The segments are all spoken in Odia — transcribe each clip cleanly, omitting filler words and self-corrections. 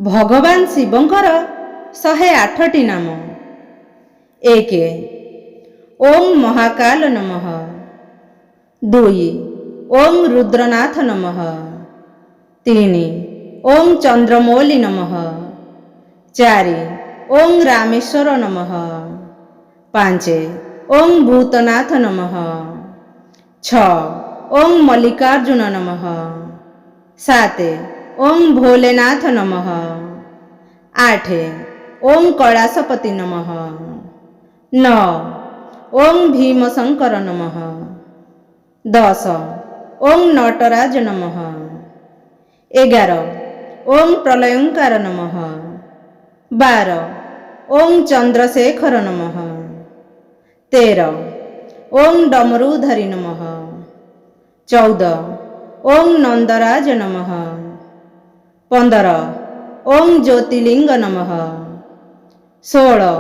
ଭଗବାନ ଶିବଙ୍କର 108ଟି ନାମ। 1. ଓಂ ମହାକାଲ ନମଃ। 2. ଓಂ ରୁଦ୍ରନାଥ ନମଃ। 3. ଓಂ ଚନ୍ଦ୍ରମୌଲି ନମଃ। 4. ଓಂ ରାମେଶ୍ୱର ନମଃ। 5. ଓಂ ଭୂତନାଥ ନମଃ। 6. ଓಂ ମଲ୍ଲିକାର୍ଜୁନ ନମଃ। 7. ଓಂ ଭୋଲେନାଥ ନମଃ। 8. ଓಂ କୈଳାସପତି ନମଃ। 9. ଓಂ ଭୀମଶଙ୍କର ନମଃ। 10. ଓಂ ନଟରାଜ ନମଃ। 11. ଓಂ ପ୍ରଳୟଙ୍କାର ନମଃ। 12. ଓಂ ଚନ୍ଦ୍ରଶେଖର ନମଃ। 13. ଓಂ ଡମରୁଧରି ନମଃ। 14. ଓಂ ନନ୍ଦରାଜ ନମଃ। 15. ଓಂ ଜ୍ୟୋତିର୍ଲିଙ୍ଗ ନମଃ। 16.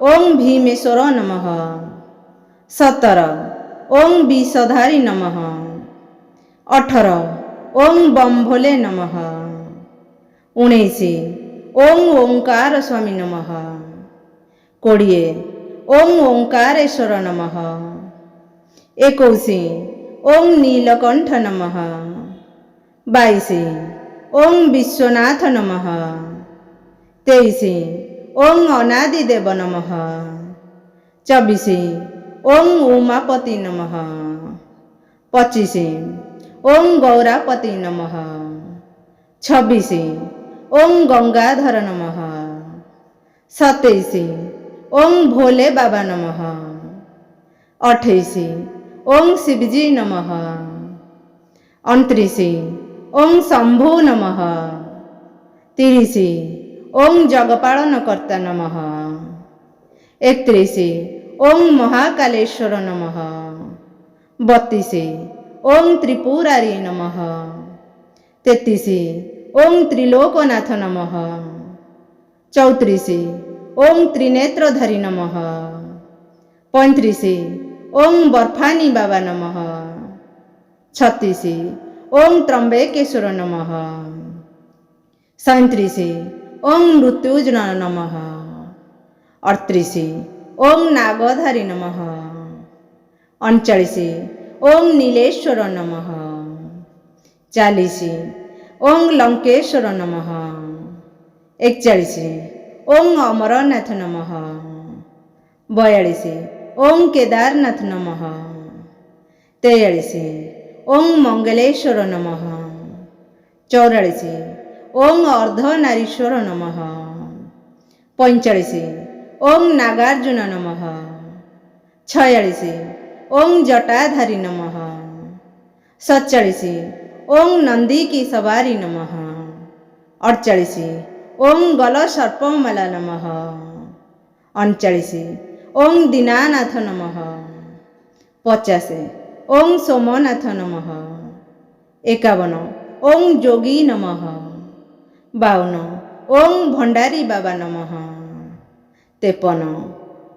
ଓಂ ଭୀମେଶ୍ୱର ନମଃ। 17. ଓಂ ବିଷଧାରୀ ନମଃ। 18. ଓಂ ବମ୍ ଭୋଲେ ନମଃ। 19. ଓಂ ଓଙ୍କାର ସ୍ୱାମୀ ନମଃ। 20. ଓಂ ଓଙ୍କାରେଶ୍ୱର ନମଃ। 21. ଓಂ ନୀଳକଣ୍ଠ ନମଃ। 22. ଓಂ ବିଶ୍ୱନାଥ ନମଃ। 23. ଓಂ ଅନାଦିଦେବ ନମଃ। 24. ଓಂ ଉମାପତି ନମଃ। 25. ଓಂ ଗୌରାପତି ନମଃ। 26. ଓಂ ଗଙ୍ଗାଧର ନମଃ। 27. ଓಂ ଭୋଲେ ବାବା ନମଃ। 28. ଓಂ ଶିବଜୀ ନମଃ। 29. ଓಂ ଶମ୍ଭୁ ନମଃ। 30. ଓಂ ଜଗପାଳନ କର୍ତ୍ତା ନମଃ। 31. ଓಂ ମହାକାଲେଶ୍ୱର ନମଃ। 32. ଓಂ ତ୍ରିପୁରାରୀ ନମଃ। 33. ଓಂ ତ୍ରିଲୋକନାଥ ନମଃ। 34. ଓಂ ତ୍ରିନେତ୍ରଧାରୀ ନମଃ। 35. ଓಂ ବର୍ଫାନୀ ବାବା ନମଃ। 36. ଓಂ ତ୍ରମ୍ବେକେଶ୍ୱର ନମଃ। 37. ଓಂ ମୃତ୍ୟୁଞ୍ଜୟ ନମଃ। 38. ଓಂ ନାଗଧାରୀ ନମଃ। 39. ଓಂ ନୀଲେଶ୍ୱର ନମଃ। 40. ଓಂ ଲଙ୍କେଶ୍ୱର ନମଃ। 41. ଓಂ ଅମରନାଥ ନମଃ। 42. ଓಂ କେଦାରନାଥ ନମଃ। 43. ଓಂ ମଙ୍ଗଲେଶ୍ୱର ନମଃ। 44. ଓಂ ଅର୍ଦ୍ଧନାରୀଶ୍ୱର ନମଃ। 45. ଓಂ ନାଗାର୍ଜୁନ ନମଃ। 46. ଓಂ ଜଟାଧାରୀ ନମଃ। 47. ଓಂ ନନ୍ଦିକୀ ସବାରୀ ନମଃ। 48. ଓಂ ଗଲସର୍ପମାଲା ନମଃ। 39. ଓಂ ଦୀନାନାଥ ନମଃ। 50. ଓಂ ସୋମନାଥ ନମଃ। 51. ଓಂ ଯୋଗୀ ନମଃ। 52. ଓಂ ଭଣ୍ଡାରୀ ବାବା ନମଃ। 53.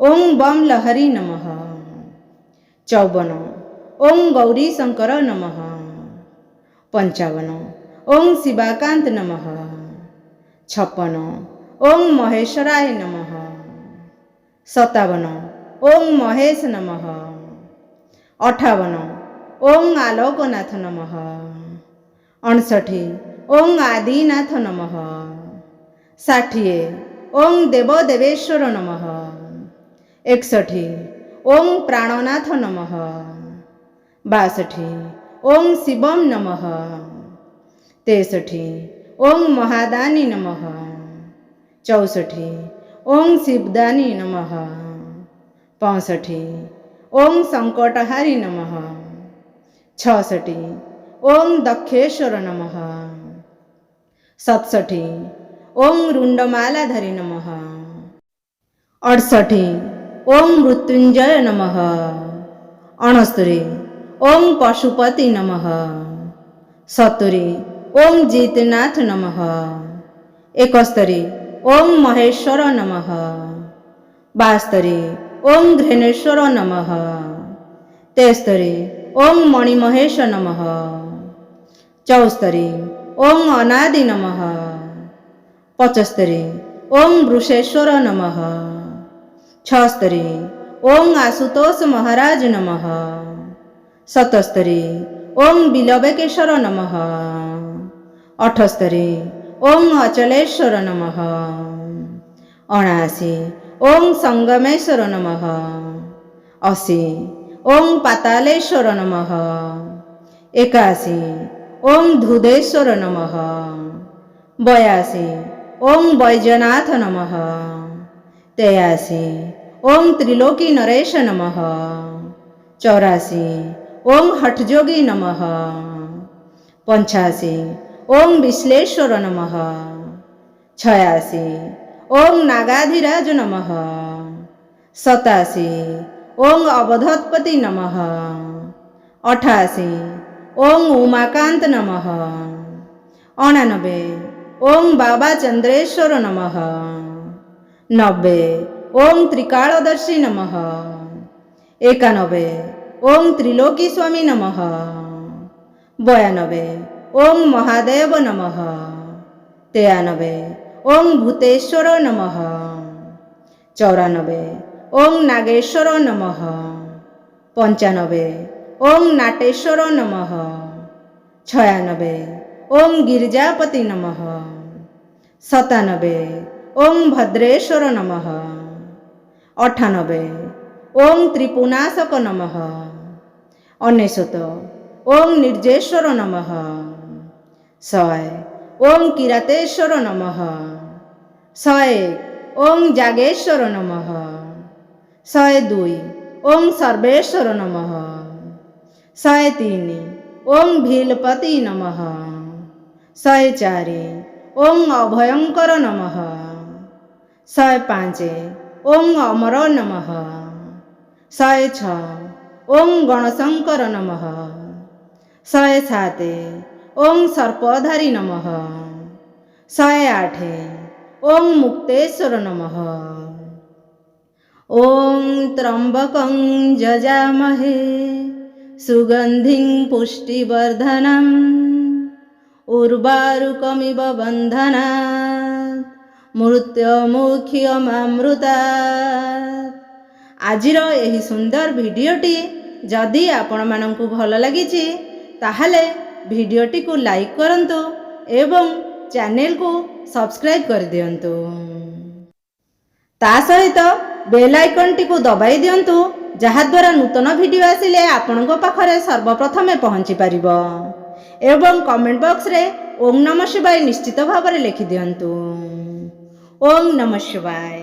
ଓಂ ବମ୍ ଲହରୀ ନମଃ। 54. ଓಂ ଗୌରୀ ଶଙ୍କର ନମଃ। 55. ଓಂ ଶିବାକାନ୍ତ ନମଃ। 56. ଓಂ ମହେଶ୍ୱରାୟ ନମଃ। 57. ଓಂ ମହେଶ ନମଃ। 58. ଓಂ ଆଲୋକନାଥ ନମଃ। 59. ଓಂ ଆଦିନାଥ ନମଃ। 60. ଓಂ ଦେବଦେବେଶ୍ୱର ନମଃ। 61. ଓಂ ପ୍ରାଣନାଥ ନମଃ। 62. ଓಂ ଶିବମ୍ ନମଃ। 63. ଓಂ ମହାଦାନୀ ନମଃ। 64. ଓಂ ଶିବଦାନୀ ନମଃ। 65. ଓಂ ସଙ୍କଟହାରୀ ନମଃ। 66. ଓಂ ଦକ୍ଷେଶ୍ୱର ନମଃ। 67. ଓಂ ରୁଣ୍ଡମାଲାଧାରୀ ନମଃ। 68. ଓಂ ମୃତ୍ୟୁଞ୍ଜୟ ନମଃ। 69. ଓಂ ପଶୁପତି ନମଃ। 70. ଓಂ ଜିତନାଥ ନମଃ। 71. ଓಂ ମହେଶ୍ୱର ନମଃ। 72. ଓಂ ଘ୍ରେନେଶ୍ୱର ନମଃ। 73. ଓಂ ମଣିମହେଶ ନମଃ। 74. ଓಂ ଅନାଦି ନମଃ। 75 ओं वृषेश्वर नमः 76 ओं आशुतोष महाराज नमः 77 ओं बिलवेकेश्वर नमः 78 ओं अचलेश्वर नमः 79 ओं संगमेश्वर नमः 80 ओं पातालेश्वर नमः 81 ओं धुदेश्वर नमः 82 ओं बैजनाथ नमः 83 ओं त्रिलोकी नरेश नमः 84 ओं हठजोगी नमः 85 ओं विश्लेश्वर नमः 86 ओं नागाधिराज नमः 87 ओं अवधत्पति नमः 88 ओं उमाकांत नमः 89 ओं बाबा चंद्रेश्वर नमः 90 ओं त्रिकालदर्शी नमः 91 ओं त्रिलोकी स्वामी नमः 92 ओं महादेव नमः 93 ओं भूतेश्वर नमः 94 ओं नागेश्वर नमः 95 ओं नाटेश्वर नमः 96 ओं गिरिजापति नमः 97 ओं भद्रेश्वर नमः 98 ओं त्रिपुनाशक नमः 99 ओं निर्जेश्वर नमः 100 ओं किरातेश्वर नमः 101 ओं जागेश्वर नमः 102 ओं सर्वेश्वर नमः 103 ओं भीलपति नमः 104 ओं अभयंकर नमः 105 ओं अमर नमः 106 ओं गणशंकर नमः 107 ओं सर्पधारी नमः 108 ओं मुक्तेश्वर नमः ओं त्र्यंबकं जजामहे सुगंधिं पुष्टिवर्धनम् उर्वारुकमिव बन्धनात् मृत्युमुख्यमामृतात्। आजिर एही सुंदर भिडियोटी जदि आपण मानंकु भल लागिछि ताहले भिडियोटी को लाइक करंतु एवं चैनल को सब्सक्राइब कर दियंतु। ता सहित बेल आइकन टी को दबाई दियंतु जहाद्वारा नूतन भिडियो आसिले आपणको पाखरे सर्वप्रथमे पहुँची पारिबो एवं कमेंट बॉक्स रे ओम नमः शिवाय निश्चित भाव लिखि दियंतु। ओम नमः शिवाय।